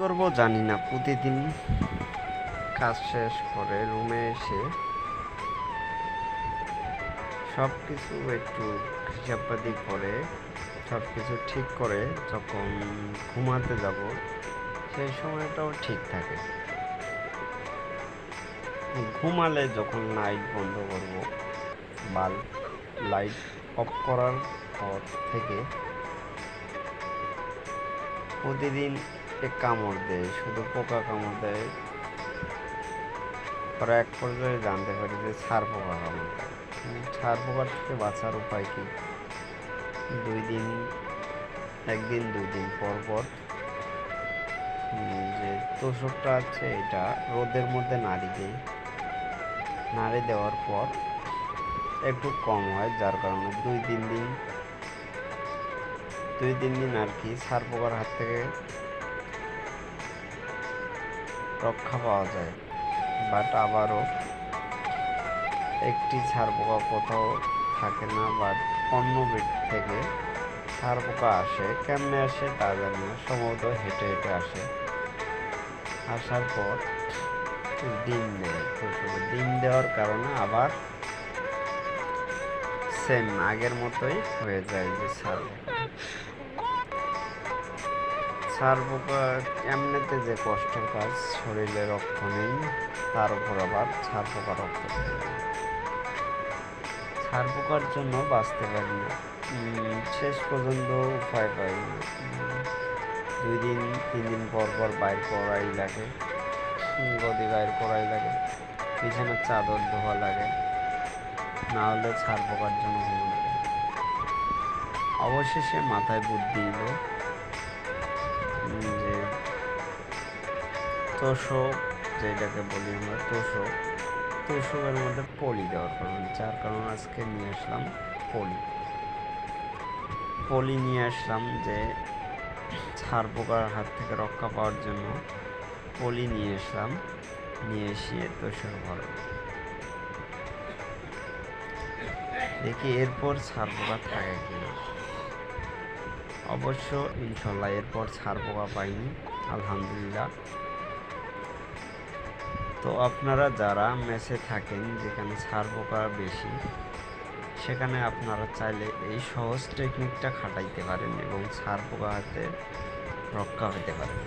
করবো জানি না। প্রতিদিন কাজ শেষ করে রুমে এসে সব কিছু একটু হিসাবপাতি করে সব কিছু ঠিক করে যখন ঘুমাতে যাব সেই সময়টাও ঠিক থাকে। ঘুমালে যখন লাইট বন্ধ করব বা লাইট অফ করার পর থেকে প্রতিদিন কামড় দেয়, শুধু পোকা কামড় দেয়। পরে এক পর্যায়ে জানতে পারি যে ছাড় পোকা কামড় দেয়। ছাড় পোকার থেকে বাঁচার উপায় কি? একদিন 2 দিন পর পর যে তোষকটা আছে এটা রোদের মধ্যে নাড়ি দিই। নাড়ি দেওয়ার পর একটু কম হয়, যার কারণে 2-3 দিন আর কি ছাড় পোকার হাত থেকে রক্ষা পাওয়া যায়। বাট আবারও একটি ছাড় পোকা কোথাও থাকে না, বাট অন্য বেড থেকে ছাড় পোকা আসে। কেমনে আসে তা জানি না, সম্ভবত হেঁটে হেঁটে আসে। আসার পর ডিম দেয়। ডিম দেওয়ার কারণে আবার সেম আগের মতোই হয়ে যায় যে ছাড় পোকা এমনিতে যে কষ্টের কাজ, শরীরে রক্ত নেই, তার উপর আবার ছাড় পোকা রক্ত খেয়ে যায়। ছাড় পোকার জন্য বাঁচতে পারি না, শেষ পর্যন্ত উপায় পাই না। 2-3 দিন পর পর বাইর করাই লাগে, গদি বাইর করাই লাগে, বিছানার চাদর ধোয়া লাগে, না হলে ছাড় পোকার জন্য ঘুমানো যায়। অবশেষে মাথায় বুদ্ধি এলো যে তোষক, যেটাকে বলি আমরা তোষকের মধ্যে পলি দেওয়ার কারণ, যার কারণে আজকে নিয়ে আসলাম পলি নিয়ে আসলাম যে ছাড় পোকার হাত থেকে রক্ষা পাওয়ার জন্য পলি নিয়ে আসলাম। নিয়ে এসে তোষক ভরো, দেখি এরপর ছাড় পোকা থাকে কিনা। অবশ্য ইনশাল্লাহ এরপর ছাড় পোকা পাইনি, আলহামদুলিল্লাহ। তো আপনারা যারা মেসে থাকেন যেখানে ছাড় পোকা বেশি, সেখানে আপনারা চাইলে এই সহজ টেকনিকটা খাটাইতে পারেন এবং ছাড় পোকা হাতে রক্ষা পেতে পারেন।